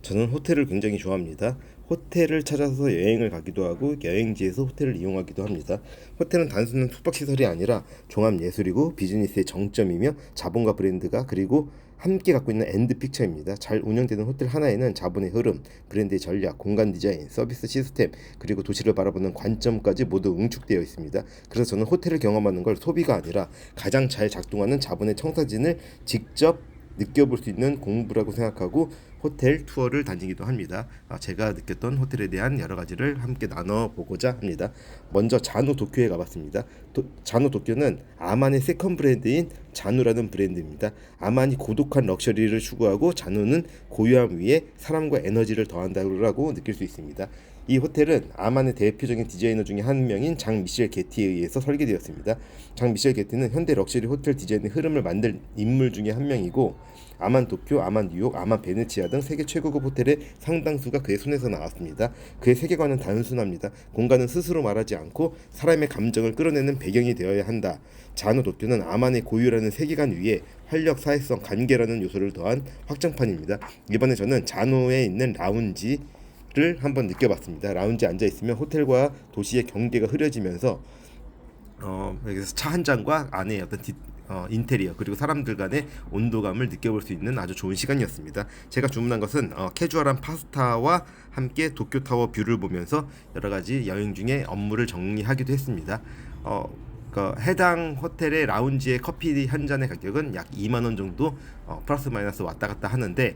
저는 호텔을 굉장히 좋아합니다. 호텔을 찾아서 여행을 가기도 하고 여행지에서 호텔을 이용하기도 합니다. 호텔은 단순한 숙박시설이 아니라 종합예술이고 비즈니스의 정점이며 자본과 브랜드가 그리고 함께 갖고 있는 엔드픽처입니다. 잘 운영되는 호텔 하나에는 자본의 흐름, 브랜드의 전략, 공간 디자인, 서비스 시스템, 그리고 도시를 바라보는 관점까지 모두 응축되어 있습니다. 그래서 저는 호텔을 경험하는 걸 소비가 아니라 가장 잘 작동하는 자본의 청사진을 직접 느껴볼 수 있는 공부라고 생각하고 호텔 투어를 다니기도 합니다. 제가 느꼈던 호텔에 대한 여러 가지를 함께 나눠보고자 합니다. 먼저 자누 도쿄에 가봤습니다. 자누 도쿄는 아만의 세컨 브랜드인 자누라는 브랜드입니다. 아만이 고독한 럭셔리를 추구하고 자누는 고요함 위에 사람과 에너지를 더한다고 느낄 수 있습니다. 이 호텔은 아만의 대표적인 디자이너 중에 한 명인 장 미셸 게티에 의해서 설계되었습니다. 장 미셸 게티는 현대 럭셔리 호텔 디자인의 흐름을 만든 인물 중에 한 명이고 아만 도쿄, 아만 뉴욕, 아만 베네치아 등 세계 최고급 호텔의 상당수가 그의 손에서 나왔습니다. 그의 세계관은 단순합니다. 공간은 스스로 말하지 않고 사람의 감정을 끌어내는 배경이 되어야 한다. 자누 도쿄는 아만의 고유라는 세계관 위에 활력, 사회성, 관계라는 요소를 더한 확장판입니다. 이번에 저는 자누에 있는 라운지를 한번 느껴봤습니다. 라운지에 앉아 있으면 호텔과 도시의 경계가 흐려지면서 여기서 차 한 잔과 안에 어떤 인테리어 그리고 사람들 간의 온도감을 느껴볼 수 있는 아주 좋은 시간이었습니다. 제가 주문한 것은 캐주얼한 파스타와 함께 도쿄타워 뷰를 보면서 여러 가지 여행 중에 업무를 정리하기도 했습니다. 해당 호텔의 라운지의 커피 한 잔의 가격은 약 2만 원 정도 플러스 마이너스 왔다 갔다 하는데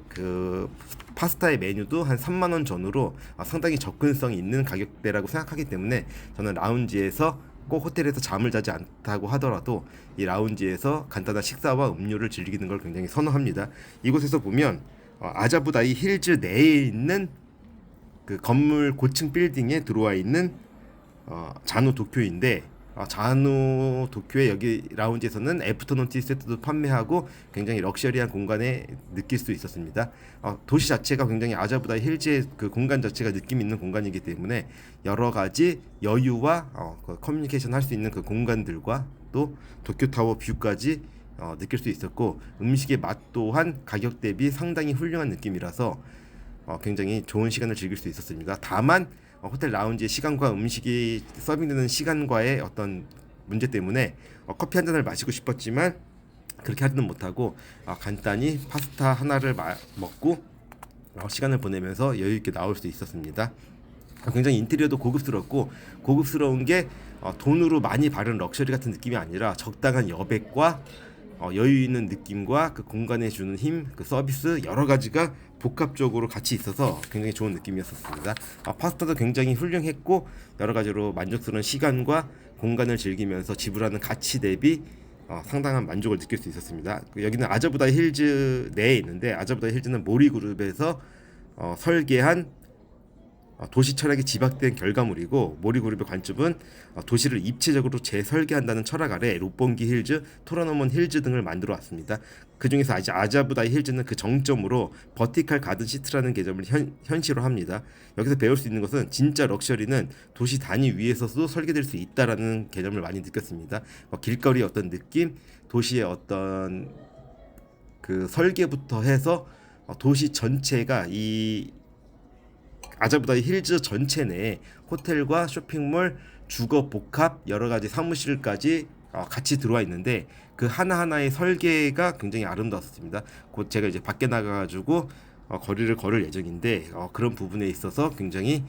그 파스타의 메뉴도 한 3만 원 전후로 상당히 접근성이 있는 가격대라고 생각하기 때문에 저는 라운지에서 꼭 호텔에서 잠을 자지 않다고 하더라도 이 라운지에서 간단한 식사와 음료를 즐기는 걸 굉장히 선호합니다. 이곳에서 보면 아자부다이 힐즈 내에 있는 그 건물 고층 빌딩에 들어와 있는 자누 도쿄인데 자누 도쿄의 여기 라운지에서는 애프터눈 티 세트도 판매하고 굉장히 럭셔리한 공간에 느낄 수 있었습니다. 도시 자체가 굉장히 아자부다이 힐즈의 그 공간 자체가 느낌 있는 공간이기 때문에 여러 가지 여유와 그 커뮤니케이션 할 수 있는 그 공간들과 또 도쿄타워 뷰까지 느낄 수 있었고 음식의 맛 또한 가격 대비 상당히 훌륭한 느낌이라서 굉장히 좋은 시간을 즐길 수 있었습니다. 다만 호텔 라운지의 시간과 음식이 서빙되는 시간과의 어떤 문제 때문에 커피 한 잔을 마시고 싶었지만 그렇게 하지는 못하고 간단히 파스타 하나를 먹고 시간을 보내면서 여유 있게 나올 수 있었습니다. 굉장히 인테리어도 고급스럽고 고급스러운 게 돈으로 많이 바른 럭셔리 같은 느낌이 아니라 적당한 여백과 여유 있는 느낌과 그 공간에 주는 힘, 그 서비스 여러 가지가 복합적으로 같이 있어서 굉장히 좋은 느낌이었습니다. 파스타도 굉장히 훌륭했고 여러 가지로 만족스러운 시간과 공간을 즐기면서 지불하는 가치 대비 상당한 만족을 느낄 수 있었습니다. 여기는 아자부다이 힐즈 내에 있는데 아자부다이 힐즈는 모리그룹에서 설계한 도시 철학이 지박된 결과물이고 모리그룹의 관점은 도시를 입체적으로 재설계한다는 철학 아래 롯본기 힐즈, 토라노먼 힐즈 등을 만들어 왔습니다. 그 중에서 아자부다이 힐즈는 그 정점으로 버티칼 가든 시트라는 개념을 현실화합니다. 여기서 배울 수 있는 것은 진짜 럭셔리는 도시 단위 위에서도 설계될 수 있다라는 개념을 많이 느꼈습니다. 길거리의 어떤 느낌, 도시의 어떤 그 설계부터 해서 도시 전체가 이 아자부다이 힐즈 전체 내에 호텔과 쇼핑몰, 주거 복합, 여러 가지 사무실까지 같이 들어와 있는데 그 하나하나의 설계가 굉장히 아름다웠습니다. 곧 제가 이제 밖에 나가가지고 거리를 걸을 예정인데 그런 부분에 있어서 굉장히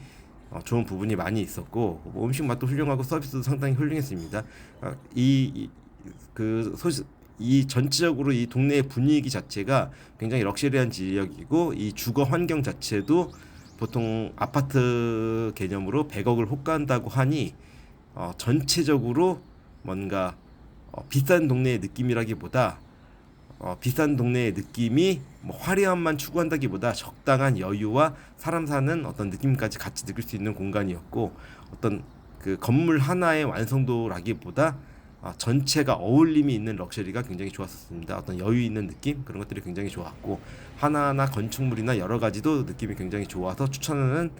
좋은 부분이 많이 있었고 음식 맛도 훌륭하고 서비스도 상당히 훌륭했습니다. 이 전체적으로 이 동네의 분위기 자체가 굉장히 럭셔리한 지역이고 이 주거 환경 자체도 보통 아파트 개념으로 100억을 호가한다고 하니 전체적으로 뭔가 비싼 동네의 느낌이라기보다 비싼 동네의 느낌이 뭐 화려함만 추구한다기보다 적당한 여유와 사람 사는 어떤 느낌까지 같이 느낄 수 있는 공간이었고 어떤 그 건물 하나의 완성도라기보다 전체가 어울림이 있는 럭셔리가 굉장히 좋았습니다. 어떤 여유 있는 느낌 그런 것들이 굉장히 좋았고 하나하나 건축물이나 여러 가지도 느낌이 굉장히 좋아서 추천하는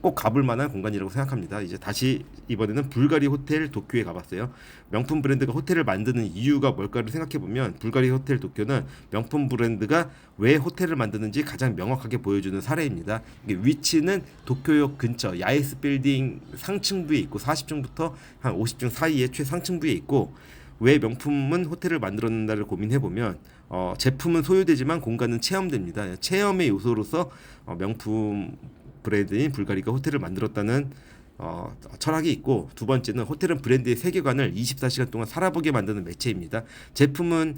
꼭 가볼 만한 공간이라고 생각합니다. 이제 다시 이번에는 불가리 호텔 도쿄에 가봤어요. 명품 브랜드가 호텔을 만드는 이유가 뭘까를 생각해 보면 불가리 호텔 도쿄는 명품 브랜드가 왜 호텔을 만드는지 가장 명확하게 보여주는 사례입니다. 이게 위치는 도쿄역 근처 야에스 빌딩 상층부에 있고 40층부터 한 50층 사이에 최상층부에 있고 왜 명품은 호텔을 만들었는가를 고민해 보면 제품은 소유되지만 공간은 체험됩니다. 체험의 요소로서 명품 브랜드인 불가리가 호텔을 만들었다는 철학이 있고, 두 번째는 호텔은 브랜드의 세계관을 24시간 동안 살아보게 만드는 매체입니다. 제품은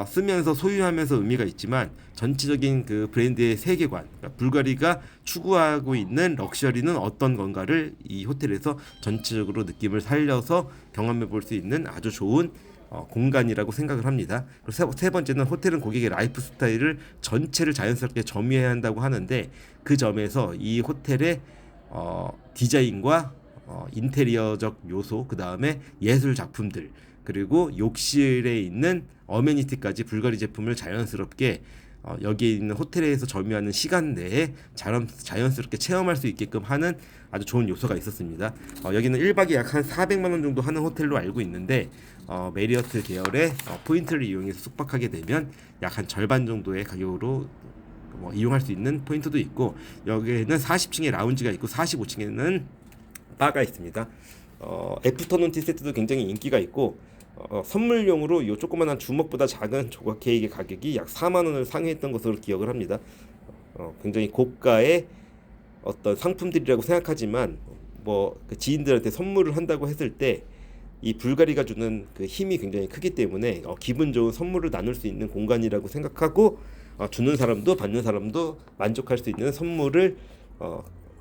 쓰면서 소유하면서 의미가 있지만 전체적인 그 브랜드의 세계관, 그러니까 불가리가 추구하고 있는 럭셔리는 어떤 건가를 이 호텔에서 전체적으로 느낌을 살려서 경험해 볼 수 있는 아주 좋은 공간이라고 생각을 합니다. 그리고 세 번째는 호텔은 고객의 라이프 스타일을 전체를 자연스럽게 점유해야 한다고 하는데, 그 점에서 이 호텔의 디자인과 인테리어적 요소, 그 다음에 예술 작품들, 그리고 욕실에 있는 어메니티까지 불가리 제품을 자연스럽게 여기에 있는 호텔에서 점유하는 시간 내에 자연스럽게 체험할 수 있게끔 하는 아주 좋은 요소가 있었습니다. 여기는 1박에 약 한 400만 원 정도 하는 호텔로 알고 있는데, 메리어트 계열의 포인트를 이용해서 숙박하게 되면 약 한 절반 정도의 가격으로 이용할 수 있는 포인트도 있고, 여기에는 40층에 라운지가 있고 45층에는 바가 있습니다. 애프터눈 티 세트도 굉장히 인기가 있고, 선물용으로 이 조그만한 주먹보다 작은 조각 케이크의 가격이 약 4만 원을 상회했던 것으로 기억을 합니다. 굉장히 고가의 어떤 상품들이라고 생각하지만 그 지인들한테 선물을 한다고 했을 때 이 불가리가 주는 그 힘이 굉장히 크기 때문에 기분 좋은 선물을 나눌 수 있는 공간이라고 생각하고, 주는 사람도 받는 사람도 만족할 수 있는 선물을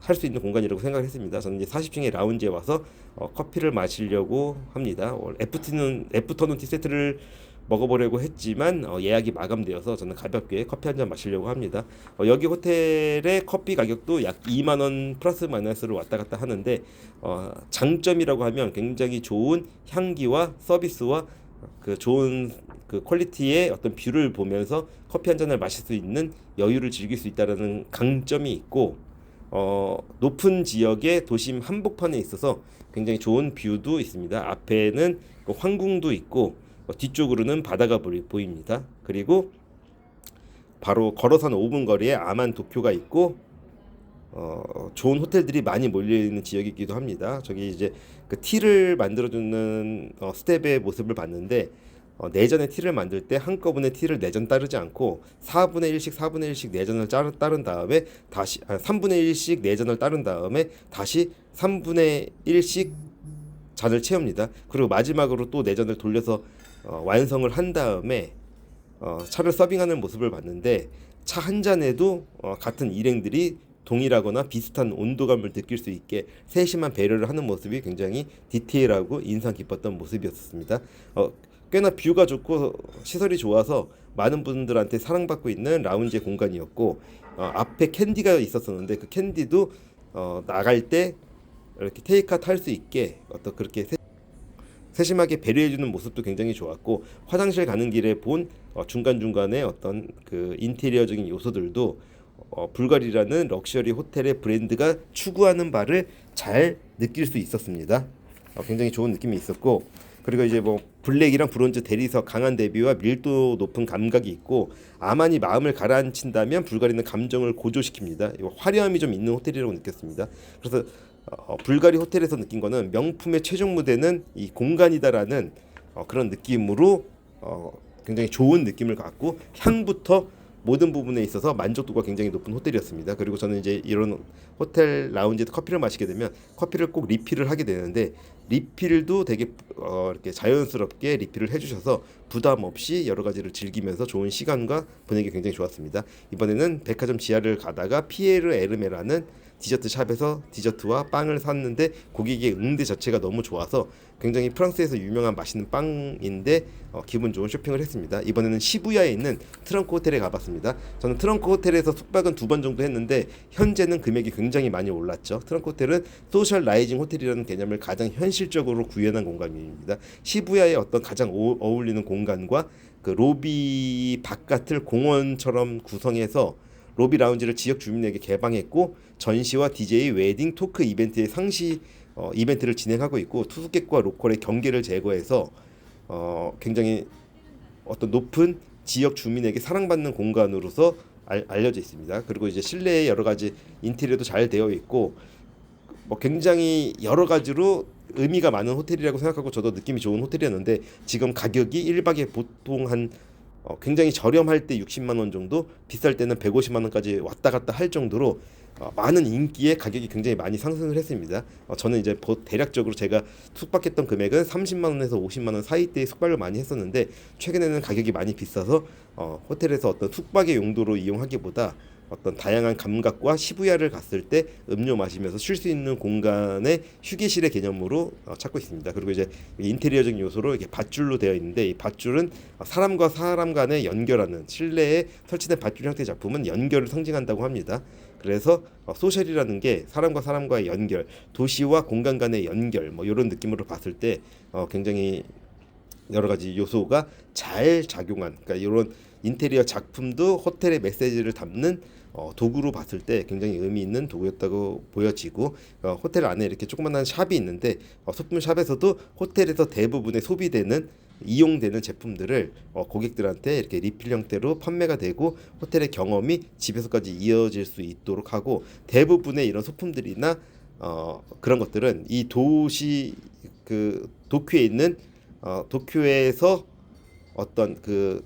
할 수 있는 공간이라고 생각했습니다. 저는 이제 40층의 라운지에 와서 커피를 마시려고 합니다. 애프터눈 티 세트를 먹어보려고 했지만 예약이 마감되어서 저는 가볍게 커피 한 잔 마시려고 합니다. 여기 호텔의 커피 가격도 약 2만 원 플러스 마이너스로 왔다 갔다 하는데, 장점이라고 하면 굉장히 좋은 향기와 서비스와 그 좋은 그 퀄리티의 어떤 뷰를 보면서 커피 한 잔을 마실 수 있는 여유를 즐길 수 있다는 강점이 있고, 높은 지역의 도심 한복판에 있어서 굉장히 좋은 뷰도 있습니다. 앞에는 그 황궁도 있고 뒤쪽으로는 바다가 보입니다. 그리고 바로 걸어서 5분 거리에 아만 도쿄가 있고 좋은 호텔들이 많이 몰려있는 지역이기도 합니다. 저기 이제 그 티를 만들어주는 스텝의 모습을 봤는데, 내전에 티를 만들 때 한꺼번에 티를 내전 따르지 않고 4분의 1씩 내전을 따른 다음에 다시 3분의 1씩 내전을 따른 다음에 다시 3분의 1씩 잔을 채웁니다. 그리고 마지막으로 또 내전을 돌려서 완성을 한 다음에 차를 서빙하는 모습을 봤는데, 차 한 잔에도 같은 일행들이 동일하거나 비슷한 온도감을 느낄 수 있게 세심한 배려를 하는 모습이 굉장히 디테일하고 인상 깊었던 모습이었습니다. 꽤나 뷰가 좋고 시설이 좋아서 많은 분들한테 사랑받고 있는 라운지 공간이었고, 앞에 캔디가 있었었는데 그 캔디도 나갈 때 이렇게 테이크아웃 할 수 있게 그렇게 세심하게 배려해주는 모습도 굉장히 좋았고, 화장실 가는 길에 본 중간중간에 어떤 그 인테리어적인 요소들도 불가리라는 럭셔리 호텔의 브랜드가 추구하는 바를 잘 느낄 수 있었습니다. 굉장히 좋은 느낌이 있었고, 그리고 이제 블랙이랑 브론즈 대리석 강한 대비와 밀도 높은 감각이 있고, 아만이 마음을 가라앉힌다면 불가리는 감정을 고조시킵니다. 화려함이 좀 있는 호텔이라고 느꼈습니다. 그래서 불가리 호텔에서 느낀 거는 명품의 최종 무대는 이 공간이다라는 그런 느낌으로 굉장히 좋은 느낌을 갖고, 향부터 모든 부분에 있어서 만족도가 굉장히 높은 호텔이었습니다. 그리고 저는 이제 이런 호텔 라운지에서 커피를 마시게 되면 커피를 꼭 리필을 하게 되는데, 리필도 되게 이렇게 자연스럽게 리필을 해주셔서 부담 없이 여러 가지를 즐기면서 좋은 시간과 보내기 굉장히 좋았습니다. 이번에는 백화점 지하를 가다가 피에르 에르메라는 디저트 샵에서 디저트와 빵을 샀는데, 고객의 응대 자체가 너무 좋아서 굉장히 프랑스에서 유명한 맛있는 빵인데 기분 좋은 쇼핑을 했습니다. 이번에는 시부야에 있는 트렁크 호텔에 가봤습니다. 저는 트렁크 호텔에서 숙박은 2번 정도 했는데 현재는 금액이 굉장히 많이 올랐죠. 트렁크 호텔은 소셜 라이징 호텔이라는 개념을 가장 현실적으로 구현한 공간입니다. 시부야의 어떤 가장 어울리는 공간과 그 로비 바깥을 공원처럼 구성해서 로비 라운지를 지역 주민에게 개방했고 전시와 DJ, 웨딩, 토크 이벤트의 상시 이벤트를 진행하고 있고 투숙객과 로컬의 경계를 제거해서 굉장히 어떤 높은 지역 주민에게 사랑받는 공간으로서 알려져 있습니다. 그리고 이제 실내에 여러 가지 인테리어도 잘 되어 있고 뭐 굉장히 여러 가지로 의미가 많은 호텔이라고 생각하고 저도 느낌이 좋은 호텔이었는데 지금 가격이 1박에 보통 한 굉장히 저렴할 때 60만 원 정도, 비쌀 때는 150만 원까지 왔다 갔다 할 정도로 많은 인기에 가격이 굉장히 많이 상승을 했습니다. 저는 이제 대략적으로 제가 숙박했던 금액은 30만 원에서 50만 원 사이대의 숙박을 많이 했었는데 최근에는 가격이 많이 비싸서 호텔에서 어떤 숙박의 용도로 이용하기보다 어떤 다양한 감각과 시부야를 갔을 때 음료 마시면서 쉴 수 있는 공간의 휴게실의 개념으로 찾고 있습니다. 그리고 이제 인테리어적인 요소로 이게 밧줄로 되어 있는데 이 밧줄은 사람과 사람 간의 연결하는 실내에 설치된 밧줄 형태의 작품은 연결을 상징한다고 합니다. 그래서 소셜이라는 게 사람과 사람과의 연결, 도시와 공간 간의 연결 뭐 이런 느낌으로 봤을 때 굉장히 여러 가지 요소가 잘 작용한 그러니까 이런 인테리어 작품도 호텔의 메시지를 담는 도구로 봤을 때 굉장히 의미 있는 도구였다고 보여지고 호텔 안에 이렇게 조그만한 샵이 있는데 소품 샵에서도 호텔에서 대부분의 소비되는 이용되는 제품들을 고객들한테 이렇게 리필 형태로 판매가 되고 호텔의 경험이 집에서까지 이어질 수 있도록 하고 대부분의 이런 소품들이나 그런 것들은 이 도시 그 도쿄에 있는 도쿄에서 어떤 그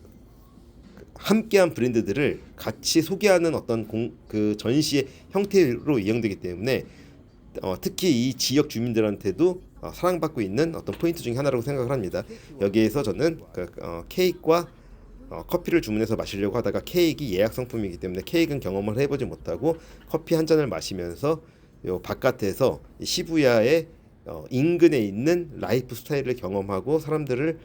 함께한 브랜드들을 같이 소개하는 어떤 그 전시의 형태로 이용되기 때문에 특히 이 지역 주민들한테도 사랑받고 있는 어떤 포인트 중에 하나라고 생각을 합니다. 여기에서 저는 케이크와 커피를 주문해서 마시려고 하다가 케이크 예약 상품이기 때문에 케이크는 경험을 해보지 못하고 커피 한 잔을 마시면서 요 바깥에서 시부야의 인근에 있는 라이프 스타일을 경험하고 사람들을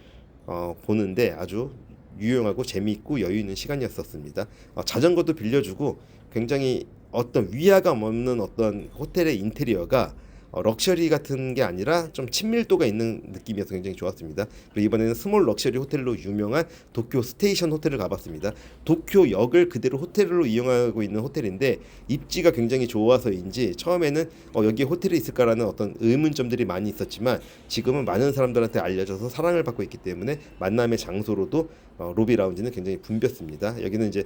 보는데 아주 유용하고 재미있고 여유 있는 시간이었었습니다. 자전거도 빌려주고 굉장히 어떤 위화감 없는 어떤 호텔의 인테리어가 럭셔리 같은 게 아니라 좀 친밀도가 있는 느낌이어서 굉장히 좋았습니다. 그리고 이번에는 스몰 럭셔리 호텔로 유명한 도쿄 스테이션 호텔을 가봤습니다. 도쿄 역을 그대로 호텔로 이용하고 있는 호텔인데 입지가 굉장히 좋아서인지 처음에는 여기에 호텔이 있을까라는 어떤 의문점들이 많이 있었지만 지금은 많은 사람들한테 알려져서 사랑을 받고 있기 때문에 만남의 장소로도 로비 라운지는 굉장히 붐볐습니다. 여기는 이제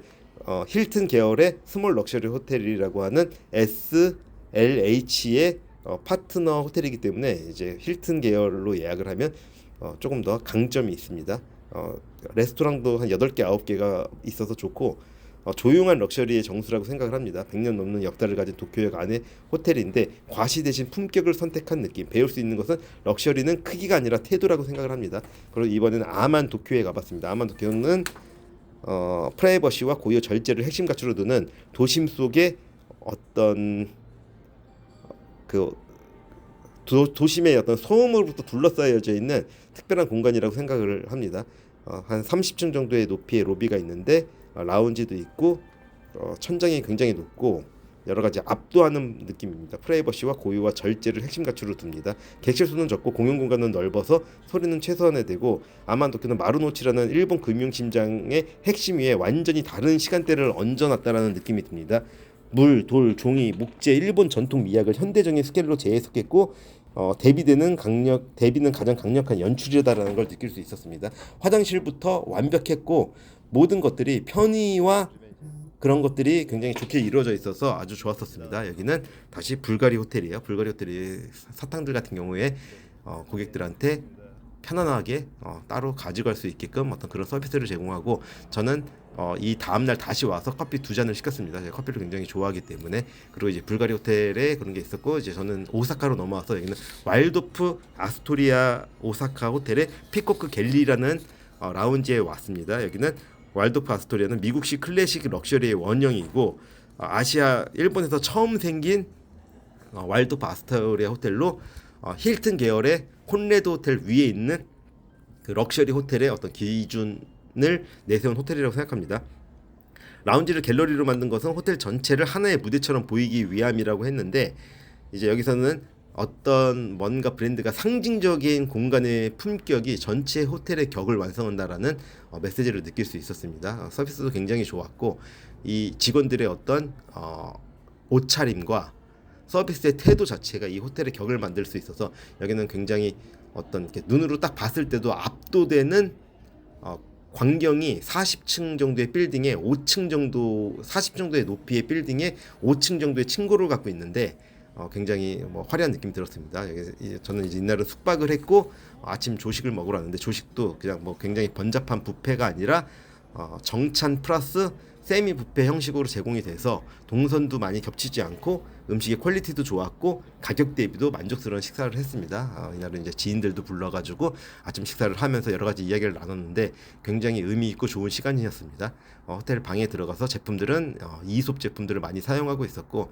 힐튼 계열의 스몰 럭셔리 호텔이라고 하는 SLH의 파트너 호텔이기 때문에 이제 힐튼 계열로 예약을 하면 조금 더 강점이 있습니다. 레스토랑도 한 8개, 9개가 있어서 좋고 조용한 럭셔리의 정수라고 생각을 합니다. 100년 넘는 역사를 가진 도쿄역 안의 호텔인데 과시 대신 품격을 선택한 느낌. 배울 수 있는 것은 럭셔리는 크기가 아니라 태도라고 생각을 합니다. 그리고 이번에는 아만 도쿄에 가봤습니다. 아만 도쿄는 프라이버시와 고유 절제를 핵심 가치로 두는 도심 속의 어떤 그 도심의 어떤 소음으로부터 둘러싸여져 있는 특별한 공간이라고 생각을 합니다. 한 30층 정도의 높이의 로비가 있는데 라운지도 있고 천장이 굉장히 높고 여러 가지 압도하는 느낌입니다. 프라이버시와 고유와 절제를 핵심 가치로 둡니다. 객실 수는 적고 공용 공간은 넓어서 소리는 최소한에 되고 아만 도쿄는 마루노치라는 일본 금융심장의 핵심 위에 완전히 다른 시간대를 얹어놨다라는 느낌이 듭니다. 물, 돌, 종이, 목재, 일본 전통 미학을 현대적인 스케일로 재해석했고 대비는 가장 강력한 연출이다라는 걸 느낄 수 있었습니다. 화장실부터 완벽했고 모든 것들이 편의와 그런 것들이 굉장히 좋게 이루어져 있어서 아주 좋았었습니다. 여기는 다시 불가리 호텔이에요. 불가리 호텔이 사탕들 같은 경우에 고객들한테 편안하게 따로 가져갈 수 있게끔 어떤 그런 서비스를 제공하고 저는 이 다음날 다시 와서 커피 2잔을 시켰습니다. 제가 커피를 굉장히 좋아하기 때문에. 그리고 이제 불가리 호텔에 그런 게 있었고 이제 저는 오사카로 넘어와서 여기는 와일도프 아스토리아 오사카 호텔의 피코크 갤리라는 라운지에 왔습니다. 여기는 와일도프 아스토리아는 미국식 클래식 럭셔리의 원형이고 일본에서 처음 생긴 와일도프 아스토리아 호텔로 힐튼 계열의 콘레드 호텔 위에 있는 그 럭셔리 호텔의 어떤 기준을 내세운 호텔이라고 생각합니다. 라운지를 갤러리로 만든 것은 호텔 전체를 하나의 무대처럼 보이기 위함이라고 했는데 이제 여기서는 어떤 뭔가 브랜드가 상징적인 공간의 품격이 전체 호텔의 격을 완성한다라는 메시지를 느낄 수 있었습니다. 서비스도 굉장히 좋았고 이 직원들의 어떤 옷차림과 서비스의 태도 자체가 이 호텔의 격을 만들 수 있어서 여기는 굉장히 어떤 이렇게 눈으로 딱 봤을 때도 압도되는 광경이 40층 정도의 빌딩에 5층 정도 40 정도의 높이의 빌딩에 5층 정도의 층고를 갖고 있는데 굉장히 뭐 화려한 느낌이 들었습니다. 저는 이제 이날은 숙박을 했고 아침 조식을 먹으러 왔는데 조식도 그냥 뭐 굉장히 번잡한 뷔페가 아니라 정찬 플러스 세미 뷔페 형식으로 제공이 돼서 동선도 많이 겹치지 않고 음식의 퀄리티도 좋았고 가격 대비도 만족스러운 식사를 했습니다. 이날은 이제 지인들도 불러가지고 아침 식사를 하면서 여러 가지 이야기를 나눴는데 굉장히 의미 있고 좋은 시간이었습니다. 호텔 방에 들어가서 제품들은 이솝 제품들을 많이 사용하고 있었고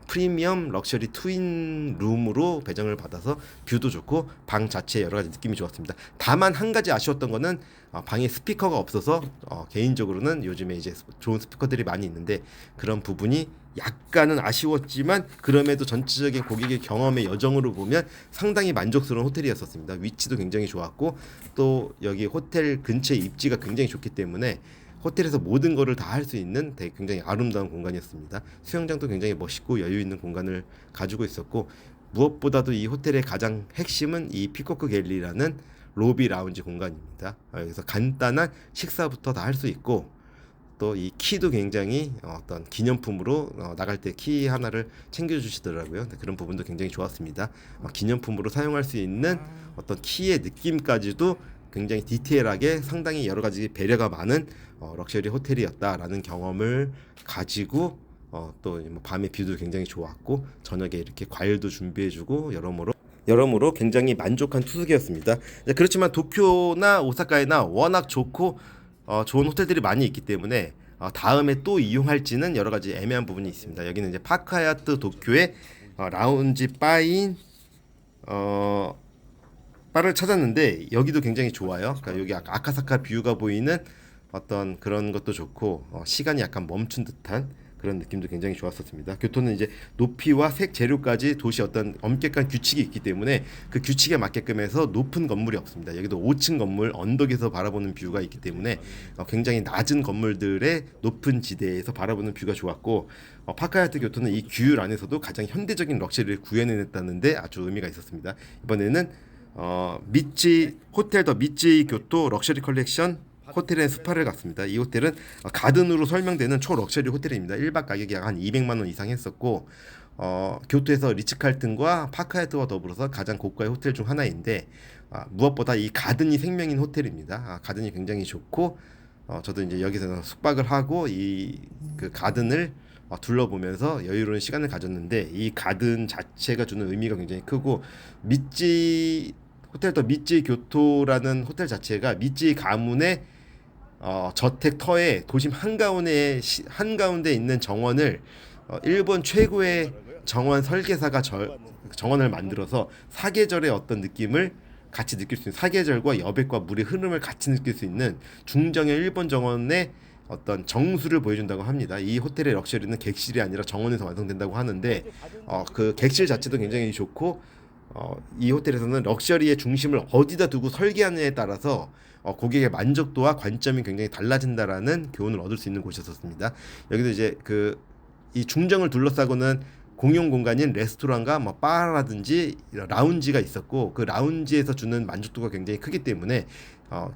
프리미엄 럭셔리 트윈 룸으로 배정을 받아서 뷰도 좋고 방 자체 여러 가지 느낌이 좋았습니다. 다만 한 가지 아쉬웠던 거는 방에 스피커가 없어서 개인적으로는 요즘에 이제 좋은 스피커들이 많이 있는데 그런 부분이 약간은 아쉬웠지만 그럼에도 전체적인 고객의 경험의 여정으로 보면 상당히 만족스러운 호텔이었었습니다. 위치도 굉장히 좋았고 또 여기 호텔 근처의 입지가 굉장히 좋기 때문에 호텔에서 모든 거를 다 할 수 있는 되게 굉장히 아름다운 공간이었습니다. 수영장도 굉장히 멋있고 여유 있는 공간을 가지고 있었고 무엇보다도 이 호텔의 가장 핵심은 이 피코크 갤리라는 로비 라운지 공간입니다. 여기서 간단한 식사부터 다 할 수 있고 또 이 키도 굉장히 어떤 기념품으로 나갈 때 키 하나를 챙겨주시더라고요. 그런 부분도 굉장히 좋았습니다. 기념품으로 사용할 수 있는 어떤 키의 느낌까지도 굉장히 디테일하게 상당히 여러 가지 배려가 많은 럭셔리 호텔이었다라는 경험을 가지고 또 뭐 밤의 뷰도 굉장히 좋았고 저녁에 이렇게 과일도 준비해주고 여러모로 굉장히 만족한 투숙이었습니다. 그렇지만 도쿄나 오사카에나 워낙 좋고 좋은 호텔들이 많이 있기 때문에 다음에 또 이용할지는 여러 가지 애매한 부분이 있습니다. 여기는 이제 파크하야트 도쿄의 라운지 바인 바를 찾았는데 여기도 굉장히 좋아요. 그러니까 여기 아카사카 뷰가 보이는 어떤 그런 것도 좋고 시간이 약간 멈춘 듯한 그런 느낌도 굉장히 좋았었습니다. 교토는 이제 높이와 색 재료까지 도시 어떤 엄격한 규칙이 있기 때문에 그 규칙에 맞게끔 해서 높은 건물이 없습니다. 여기도 5층 건물 언덕에서 바라보는 뷰가 있기 때문에 굉장히 낮은 건물들의 높은 지대에서 바라보는 뷰가 좋았고 파카야트 교토는 이 규율 안에서도 가장 현대적인 럭셔리를 구현해냈다는데 아주 의미가 있었습니다. 이번에는 미찌 호텔 더 미찌 교토 럭셔리 컬렉션 호텔 앤 스파를 갔습니다. 이 호텔은 가든으로 설명되는 초럭셔리 호텔입니다. 1박 가격이 약 한 200만 원 이상 했었고 교토에서 리츠칼튼과 파크하야트와 더불어서 가장 고가의 호텔 중 하나인데 무엇보다 이 가든이 생명인 호텔입니다. 가든이 굉장히 좋고 저도 이제 여기서 숙박을 하고 그 가든을 둘러보면서 여유로운 시간을 가졌는데 이 가든 자체가 주는 의미가 굉장히 크고 미찌 호텔 더 미찌 교토라는 호텔 자체가 미찌 가문의 저택 터에 도심 한가운데 있는 정원을 일본 최고의 정원 설계사가 정원을 만들어서 사계절의 어떤 느낌을 같이 느낄 수 있는 사계절과 여백과 물의 흐름을 같이 느낄 수 있는 중정의 일본 정원의 어떤 정수를 보여준다고 합니다. 이 호텔의 럭셔리는 객실이 아니라 정원에서 완성된다고 하는데 그 객실 자체도 굉장히 좋고 이 호텔에서는 럭셔리의 중심을 어디다 두고 설계하느냐에 따라서 고객의 만족도와 관점이 굉장히 달라진다라는 교훈을 얻을 수 있는 곳이었습니다. 여기도 이제 이 중정을 둘러싸고는 공용 공간인 레스토랑과 뭐 바라든지 라운지가 있었고 그 라운지에서 주는 만족도가 굉장히 크기 때문에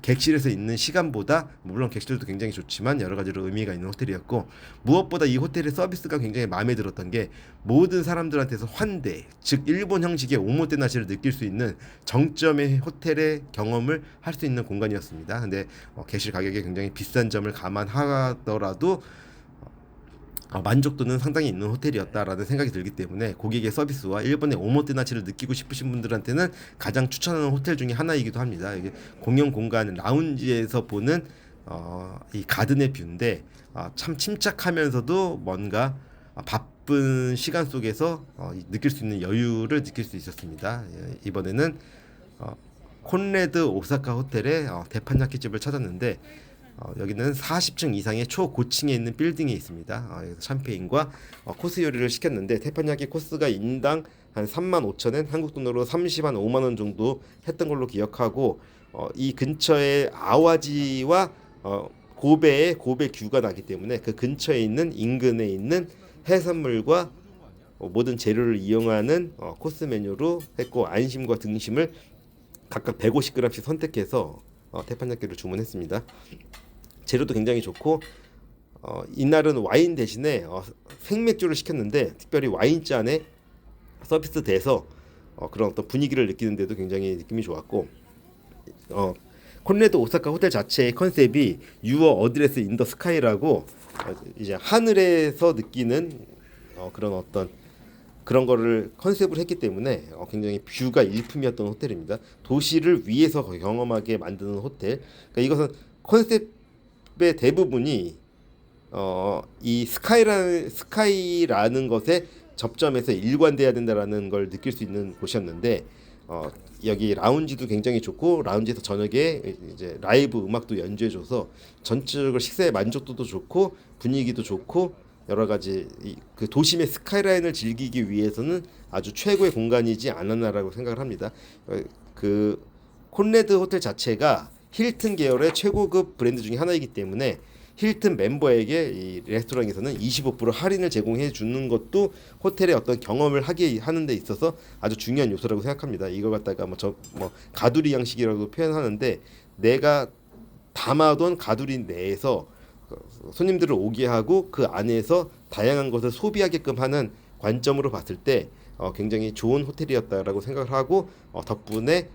객실에서 있는 시간보다 물론 객실도 굉장히 좋지만 여러 가지로 의미가 있는 호텔이었고 무엇보다 이 호텔의 서비스가 굉장히 마음에 들었던 게 모든 사람들한테서 환대 즉 일본 형식의 오모테나시를 느낄 수 있는 정점의 호텔의 경험을 할 수 있는 공간이었습니다. 근데 객실 가격이 굉장히 비싼 점을 감안하더라도 만족도는 상당히 있는 호텔이었다라는 생각이 들기 때문에 고객의 서비스와 일본의 오모테나치를 느끼고 싶으신 분들한테는 가장 추천하는 호텔 중에 하나이기도 합니다. 이게 공용 공간 라운지에서 보는 이 가든의 뷰인데 참 침착하면서도 뭔가 바쁜 시간 속에서 느낄 수 있는 여유를 느낄 수 있었습니다. 이번에는 콘레드 오사카 호텔의 대판야끼집을 찾았는데 여기는 40층 이상의 초고층에 있는 빌딩이 있습니다. 샴페인과 코스 요리를 시켰는데 테판야키 코스가 인당 한 35,000엔 한국 돈으로 5만 원 정도 했던 걸로 기억하고 이 근처에 아와지와 고베에 고베 뷰가 나기 때문에 그 근처에 있는 인근에 있는 해산물과 모든 재료를 이용하는 코스 메뉴로 했고 안심과 등심을 각각 150g씩 선택해서 태판焼기를 주문했습니다. 재료도 굉장히 좋고 이날은 와인 대신에 생맥주를 시켰는데 특별히 와인잔에 서비스 돼서 그런 어떤 분위기를 느끼는데도 굉장히 느낌이 좋았고 콘레드 오사카 호텔 자체의 컨셉이 유어 어드레스 인 더 스카이라고 이제 하늘에서 느끼는 그런 어떤 그런 거를 컨셉을 했기 때문에 굉장히 뷰가 일품이었던 호텔입니다. 도시를 위에서 경험하게 만드는 호텔. 그러니까 이것은 컨셉의 대부분이 이 스카이라는 것에 접점에서 일관돼야 된다라는 걸 느낄 수 있는 곳이었는데 여기 라운지도 굉장히 좋고 라운지에서 저녁에 이제 라이브 음악도 연주해줘서 전체적으로 식사의 만족도도 좋고 분위기도 좋고 여러 가지 그 도심의 스카이라인을 즐기기 위해서는 아주 최고의 공간이지 않았나라고 생각을 합니다. 그 콘레드 호텔 자체가 힐튼 계열의 최고급 브랜드 중에 하나이기 때문에 힐튼 멤버에게 이 레스토랑에서는 25% 할인을 제공해 주는 것도 호텔의 어떤 경험을 하게 하는 데 있어서 아주 중요한 요소라고 생각합니다. 이걸 갖다가 뭐 가두리 양식이라고 표현하는데 내가 담아둔 가두리 내에서 손님들을 오게 하고 그 안에서 다양한 것을 소비하게끔 하는 관점으로 봤을 때 굉장히 좋은 호텔이었다라고 생각을 하고 덕분에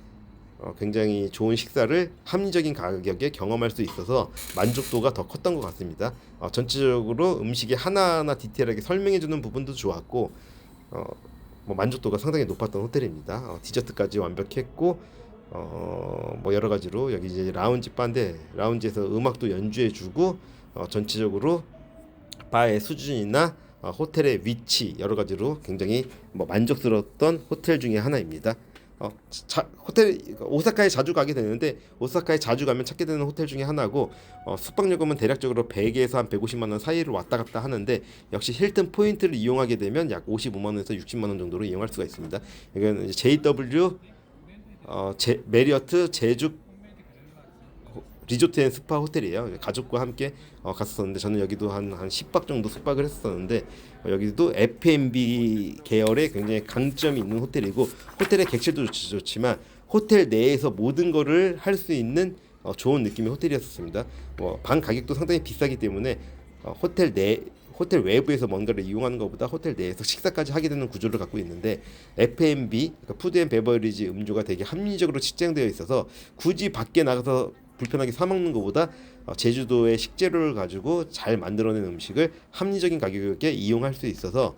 굉장히 좋은 식사를 합리적인 가격에 경험할 수 있어서 만족도가 더 컸던 것 같습니다. 전체적으로 음식이 하나하나 디테일하게 설명해주는 부분도 좋았고 뭐 만족도가 상당히 높았던 호텔입니다. 디저트까지 완벽했고 뭐 여러 가지로 여기 이제 라운지 바인데 라운지에서 음악도 연주해주고 전체적으로 바의 수준이나 호텔의 위치 여러 가지로 굉장히 뭐 만족스러웠던 호텔 중에 하나입니다. 호텔 오사카에 자주 가게 되는데 오사카에 자주 가면 찾게 되는 호텔 중에 하나고 숙박요금은 대략적으로 100에서 한 150만 원 사이를 왔다 갔다 하는데 역시 힐튼 포인트를 이용하게 되면 약 55만 원에서 60만 원 정도로 이용할 수가 있습니다. 이건 JW 메리어트 제주 리조트 앤 스파 호텔이에요. 가족과 함께 갔었는데 저는 여기도 한 10박 정도 숙박을 했었는데 여기도 F&B 계열의 굉장히 강점이 있는 호텔이고 호텔의 객실도 좋지만 호텔 내에서 모든 거를 할 수 있는 좋은 느낌의 호텔이었습니다. 방 가격도 상당히 비싸기 때문에 호텔 외부에서 뭔가를 이용하는 것보다 호텔 내에서 식사까지 하게 되는 구조를 갖고 있는데 F&B, 그러니까 푸드 앤 베버리지 음료가 되게 합리적으로 측정되어 있어서 굳이 밖에 나가서 불편하게 사 먹는 것보다 제주도의 식재료를 가지고 잘 만들어낸 음식을 합리적인 가격에 이용할 수 있어서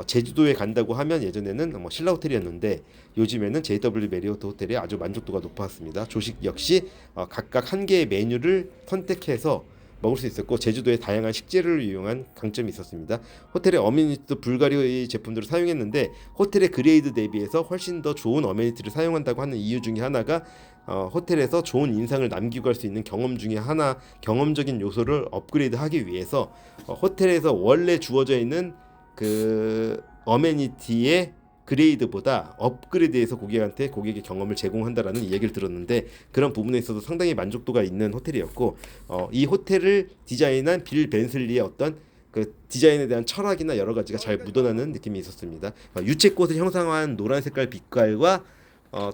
제주도에 간다고 하면 예전에는 신라 호텔이었는데 요즘에는 JW 메리어트 호텔이 아주 만족도가 높았습니다. 조식 역시 각각 한 개의 메뉴를 선택해서 먹을 수 있었고 제주도의 다양한 식재료를 이용한 강점이 있었습니다. 호텔의 어메니티도 불가리아 제품들을 사용했는데 호텔의 그레이드 대비해서 훨씬 더 좋은 어메니티를 사용한다고 하는 이유 중에 하나가 호텔에서 좋은 인상을 남기고 갈 수 있는 경험 중에 하나 경험적인 요소를 업그레이드하기 위해서 호텔에서 원래 주어져 있는 그 어메니티의 그레이드보다 업그레이드해서 고객의 경험을 제공한다라는 얘기를 들었는데 그런 부분에 있어서 상당히 만족도가 있는 호텔이었고 이 호텔을 디자인한 빌 벤슬리의 어떤 그 디자인에 대한 철학이나 여러 가지가 잘 묻어나는 느낌이 있었습니다. 유채꽃을 형상화한 노란 색깔 빛깔과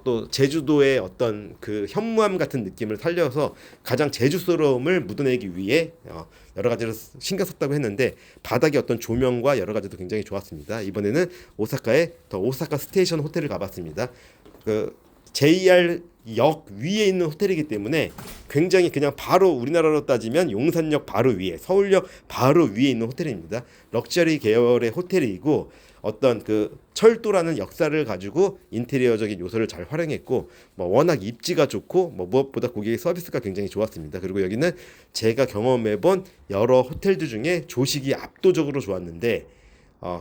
또 제주도의 어떤 그 현무암 같은 느낌을 살려서 가장 제주스러움을 묻어내기 위해 여러 가지를 신경 썼다고 했는데 바닥의 어떤 조명과 여러 가지도 굉장히 좋았습니다. 이번에는 오사카의 더 오사카 스테이션 호텔을 가봤습니다. 그 JR 역 위에 있는 호텔이기 때문에 굉장히 그냥 바로 우리나라로 따지면 용산역 바로 위에 서울역 바로 위에 있는 호텔입니다. 럭셔리 계열의 호텔이고 어떤 그 철도라는 역사를 가지고 인테리어적인 요소를 잘 활용했고 워낙 입지가 좋고 무엇보다 고객의 서비스가 굉장히 좋았습니다. 그리고 여기는 제가 경험해본 여러 호텔들 중에 조식이 압도적으로 좋았는데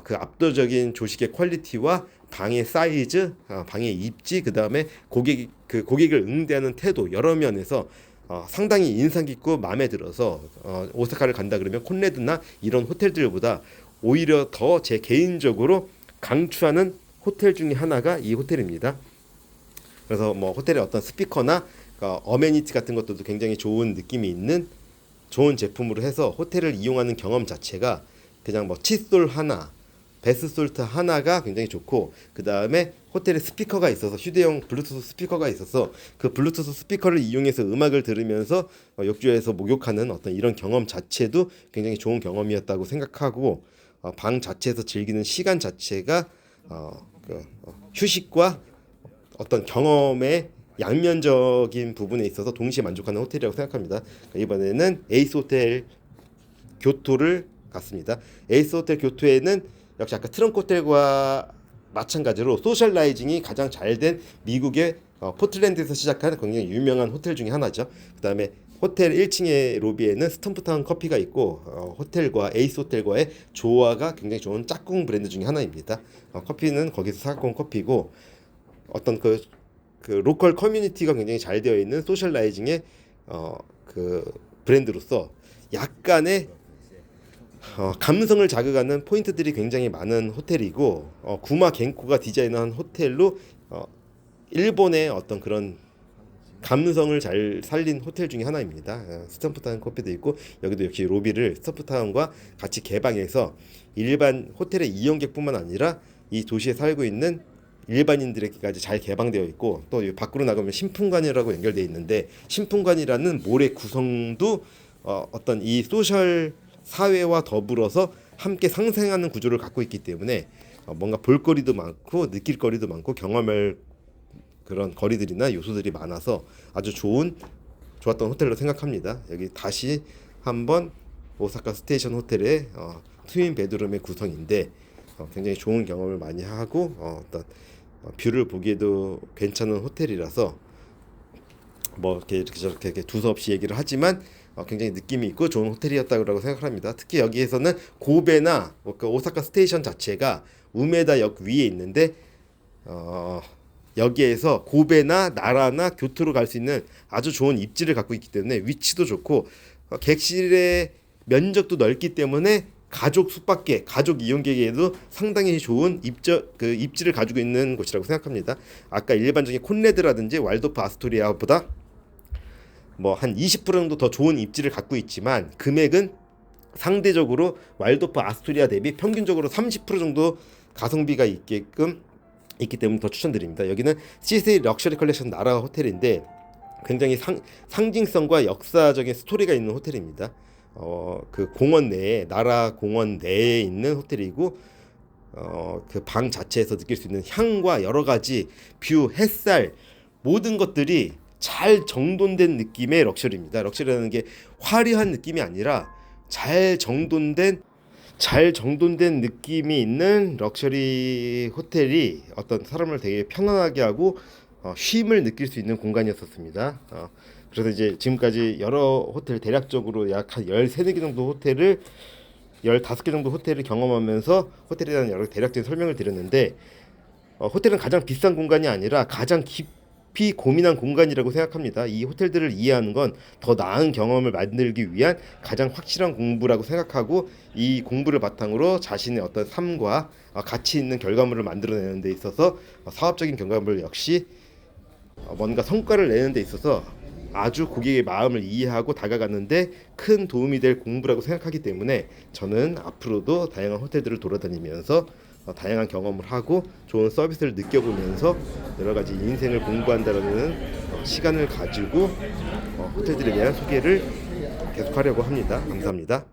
그 압도적인 조식의 퀄리티와 방의 사이즈, 방의 입지, 그 다음에 고객을 응대하는 태도 여러 면에서 상당히 인상 깊고 마음에 들어서 오사카를 간다 그러면 콘레드나 이런 호텔들보다 오히려 더 제 개인적으로 강추하는 호텔 중에 하나가 이 호텔입니다. 그래서 호텔의 어떤 스피커나 어메니티 같은 것들도 굉장히 좋은 느낌이 있는 좋은 제품으로 해서 호텔을 이용하는 경험 자체가 그냥 뭐 칫솔 하나, 베스솔트 하나가 굉장히 좋고, 그 다음에 호텔에 스피커가 있어서, 휴대용 블루투스 스피커가 있어서 그 블루투스 스피커를 이용해서 음악을 들으면서 욕조에서 목욕하는 어떤 이런 경험 자체도 굉장히 좋은 경험이었다고 생각하고, 방 자체에서 즐기는 시간 자체가 휴식과 어떤 경험의 양면적인 부분에 있어서 동시에 만족하는 호텔이라고 생각합니다. 이번에는 에이스 호텔 교토를 갔습니다. 에이스 호텔 교토에는 역시 아까 트렁크 호텔과 마찬가지로 소셜라이징이 가장 잘 된 미국의 포틀랜드에서 시작한 굉장히 유명한 호텔 중에 하나죠. 그 다음에 호텔 1층의 로비에는 스톰프타운 커피가 있고, 호텔과 에이스 호텔과의 조화가 굉장히 좋은 짝꿍 브랜드 중에 하나입니다. 커피는 거기서 사갖고 온 커피고, 어떤 그 로컬 커뮤니티가 굉장히 잘 되어 있는 소셜라이징의 그 브랜드로서 약간의 감성을 자극하는 포인트들이 굉장히 많은 호텔이고, 구마 겐코가 디자인한 호텔로 일본의 어떤 그런 감성을 잘 살린 호텔 중에 하나입니다. 스탬프타운 커피도 있고, 여기도 역시 로비를 스탬프타운과 같이 개방해서 일반 호텔의 이용객뿐만 아니라 이 도시에 살고 있는 일반인들에게까지 잘 개방되어 있고, 또 밖으로 나가면 신풍관이라고 연결되어 있는데, 신풍관이라는 몰의 구성도 어떤 이 소셜 사회와 더불어서 함께 상생하는 구조를 갖고 있기 때문에 뭔가 볼거리도 많고 느낄거리도 많고 경험할 그런 거리들이나 요소들이 많아서 아주 좋았던 호텔로 생각합니다. 여기 다시 한번 오사카 스테이션 호텔의 트윈 베드룸의 구성인데, 굉장히 좋은 경험을 많이 하고 어떤 뷰를 보기에도 괜찮은 호텔이라서 뭐 이렇게 저렇게 두서없이 얘기를 하지만 굉장히 느낌이 있고 좋은 호텔이었다고 생각합니다. 특히 여기에서는 고베나 그 오사카 스테이션 자체가 우메다 역 위에 있는데, 여기에서 고베나 나라나 교토로 갈 수 있는 아주 좋은 입지를 갖고 있기 때문에 위치도 좋고, 객실의 면적도 넓기 때문에 가족 숙박객, 가족 이용객에게도 상당히 좋은 입지를 가지고 있는 곳이라고 생각합니다. 아까 일반적인 콘레드라든지 왈도프 아스토리아보다 뭐 한 20% 정도 더 좋은 입지를 갖고 있지만, 금액은 상대적으로 왈도프 아스토리아 대비 평균적으로 30% 정도 가성비가 있기 때문에 더 추천드립니다. 여기는 시세이 럭셔리 컬렉션 나라 호텔인데, 굉장히 상징성과 역사적인 스토리가 있는 호텔입니다. 그 공원 내에, 나라 공원 내에 있는 호텔이고, 그 방 자체에서 느낄 수 있는 향과 여러 가지 뷰, 햇살, 모든 것들이 잘 정돈된 느낌의 럭셔리입니다. 럭셔리라는 게 화려한 느낌이 아니라 잘 정돈된 느낌이 있는 럭셔리 호텔이 어떤 사람을 되게 편안하게 하고 쉼을 느낄 수 있는 공간이었습니다. 그래서 이제 지금까지 여러 호텔, 대략적으로 약 한 13개 정도 호텔을 15개 정도 호텔을 경험하면서 호텔에 대한 여러 대략적인 설명을 드렸는데, 호텔은 가장 비싼 공간이 아니라 가장 깊이 고민한 공간이라고 생각합니다. 이 호텔들을 이해하는 건 더 나은 경험을 만들기 위한 가장 확실한 공부라고 생각하고, 이 공부를 바탕으로 자신의 어떤 삶과 가치 있는 결과물을 만들어내는 데 있어서 사업적인 결과물 역시 뭔가 성과를 내는 데 있어서 아주 고객의 마음을 이해하고 다가가는데 큰 도움이 될 공부라고 생각하기 때문에, 저는 앞으로도 다양한 호텔들을 돌아다니면서 다양한 경험을 하고 좋은 서비스를 느껴보면서 여러 가지 인생을 공부한다는 시간을 가지고 호텔들에 대한 소개를 계속하려고 합니다. 감사합니다.